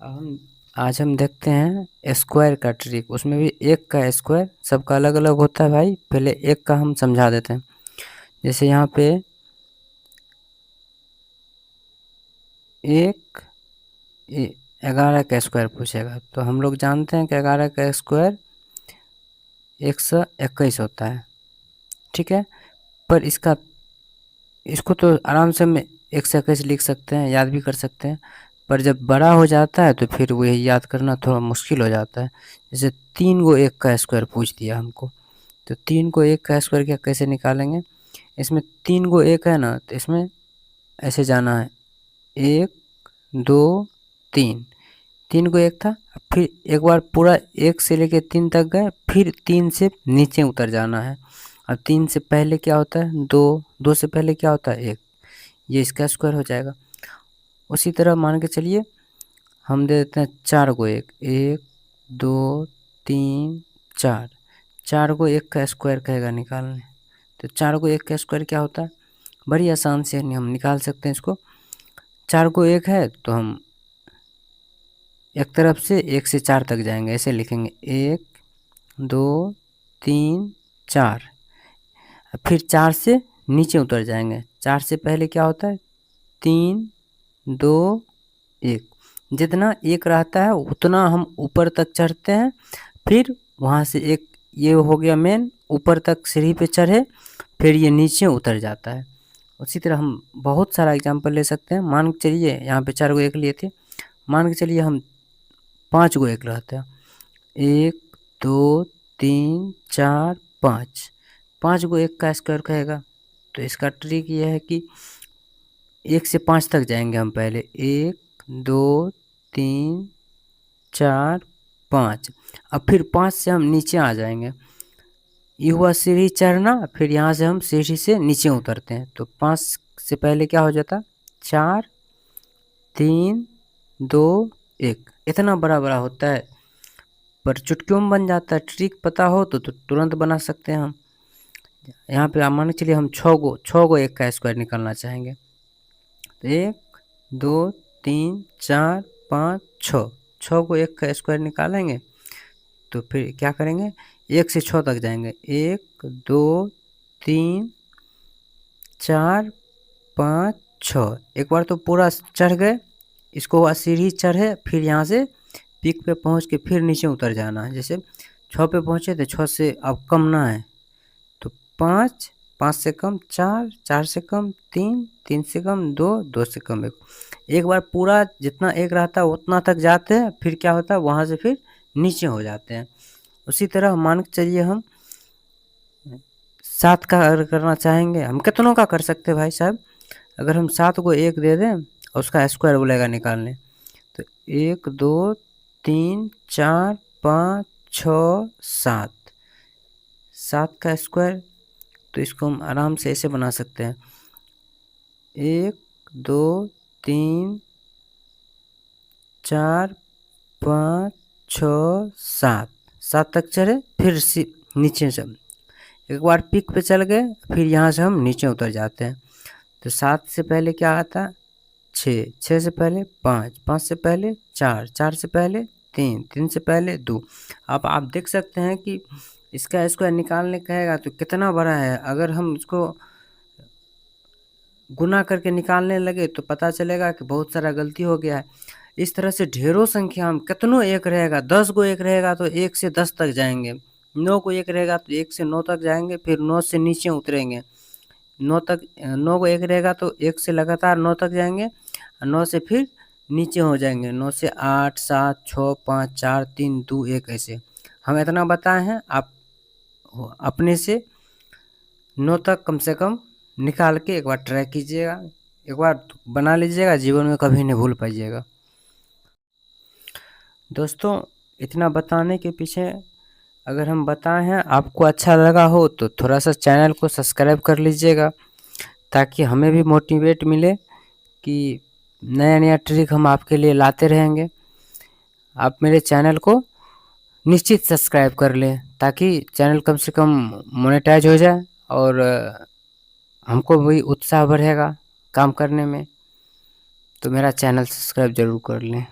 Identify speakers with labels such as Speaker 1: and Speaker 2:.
Speaker 1: आज हम देखते हैं स्क्वायर का ट्रिक। उसमें भी एक का स्क्वायर सबका अलग अलग होता है भाई। पहले एक का हम समझा देते हैं। जैसे यहाँ पे एक 11 का स्क्वायर पूछेगा तो हम लोग जानते हैं कि 11 का स्क्वायर 121 होता है, ठीक है। पर इसको तो आराम से हम 121 लिख सकते हैं, याद भी कर सकते हैं। पर जब बड़ा हो जाता है तो फिर वो याद करना थोड़ा मुश्किल हो जाता है। जैसे 3 को 1 का स्क्वायर पूछ दिया हमको, तो 3 को 1 का स्क्वायर क्या कैसे निकालेंगे। इसमें 3 को 1 है ना, तो इसमें ऐसे जाना है 1 2 3। 3 को 1 था, फिर एक बार पूरा 1 से लेके 3 तक गए, फिर 3 से नीचे उतर जाना है। अब 3 से पहले क्या होता है 2, 2 से पहले क्या होता है 1, ये इसका स्क्वायर हो जाएगा। उसी तरह मान के चलिए हम दे देते हैं 4 को 1, 1 2 3 4। 4 को 1 का स्क्वायर कहेगा निकालने, तो 4 को 1 का स्क्वायर क्या होता है, बड़ी आसान से हम निकाल सकते हैं इसको। 4 को 1 है तो हम एक तरफ से 1 से 4 तक जाएंगे, ऐसे लिखेंगे 1 2 3 4। फिर 4 से नीचे उतर जाएंगे। 4 से पहले क्या होता है 3 2 1। जितना 1 रहता है उतना हम ऊपर तक चढ़ते हैं। फिर वहाँ से एक ये हो गया मेन, ऊपर तक सीढ़ी पे चढ़े, फिर ये नीचे उतर जाता है। उसी तरह हम बहुत सारा एग्जांपल ले सकते हैं। मान के चलिए यहाँ पे 4 को 1 लिए थे, मान के चलिए हम 5 को 1 रहता है 1 2 3 4 5। 5 को 1 का स्क्वायर कहेगा, तो इसका ट्रिक ये है कि 1 से 5 तक जाएंगे हम पहले 1 2 3 4 5। अब फिर 5 से हम नीचे आ जाएंगे। ये हुआ सीढ़ी चढ़ना, फिर यहाँ से हम सीढ़ी से नीचे उतरते हैं। तो 5 से पहले क्या हो जाता 4 3 2 1। इतना बड़ा बड़ा होता है, पर चुटकियों में बन जाता है। ट्रिक पता हो तो तुरंत बना सकते हैं हम। यहाँ पे मान के चलिए हम 6 को 1 का स्क्वायर निकालना चाहेंगे, तो 1 2 3 4 5 6। 6 को 1 का स्क्वायर निकालेंगे तो फिर क्या करेंगे 1 से 6 तक जाएंगे 1 2 3 4 5 6। एक बार तो पूरा चढ़ गए, इसको बाद सीढ़ी चढ़े, फिर यहाँ से पीक पे पहुँच के फिर नीचे उतर जाना है। जैसे 6 पे पहुँचे तो 6 से अब कम ना है तो 5, 5 से कम 4, 4 से कम 3, 3 से कम 2, 2 से कम 1। एक बार पूरा जितना 1 रहता है उतना तक जाते हैं, फिर क्या होता है वहाँ से फिर नीचे हो जाते हैं। उसी तरह मान के चलिए हम 7 का अगर करना चाहेंगे, हम कितनों का कर सकते हैं भाई साहब। अगर हम 7 को 1 दे दें और उसका स्क्वायर बोलेगा निकालने, तो 1 2 3 4 5 6 7। 7 का स्क्वायर, तो इसको हम आराम से ऐसे बना सकते हैं 1 2 3 4 5 6 7। 7 तक चढ़े, फिर नीचे से एक बार पीक पे चल गए, फिर यहाँ से हम नीचे उतर जाते हैं। तो 7 से पहले क्या आता है 6, 6 से पहले 5, 5 से पहले 4, 4 से पहले 3, 3 से पहले 2। अब आप देख सकते हैं कि इसका स्क्वायर निकालने कहेगा तो कितना बड़ा है। अगर हम इसको गुना करके निकालने लगे तो पता चलेगा कि बहुत सारा गलती हो गया है। इस तरह से ढेरों संख्या में कितनों 1 रहेगा, 10 को 1 रहेगा तो 1 से 10 तक जाएंगे, 9 को 1 रहेगा तो 1 से 9 तक जाएंगे, फिर 9 से नीचे उतरेंगे। 9 को 1 रहेगा तो 1 से लगातार 9 तक जाएंगे, 9 से फिर नीचे हो जाएंगे, 9 से 8 7 6 5 4 3 2 1। ऐसे हम इतना बताए हैं, आप अपने से 9 तक कम से कम निकाल के एक बार ट्राई कीजिएगा, एक बार बना लीजिएगा, जीवन में कभी नहीं भूल पाइएगा। दोस्तों इतना बताने के पीछे अगर हम बताए हैं आपको अच्छा लगा हो तो थोड़ा सा चैनल को सब्सक्राइब कर लीजिएगा, ताकि हमें भी मोटिवेट मिले कि नया नया ट्रिक हम आपके लिए लाते रहेंगे। आप मेरे चैनल को निश्चित सब्सक्राइब कर लें, ताकि चैनल कम से कम मोनेटाइज हो जाए और हमको भी उत्साह बढ़ेगा काम करने में। तो मेरा चैनल सब्सक्राइब ज़रूर कर लें।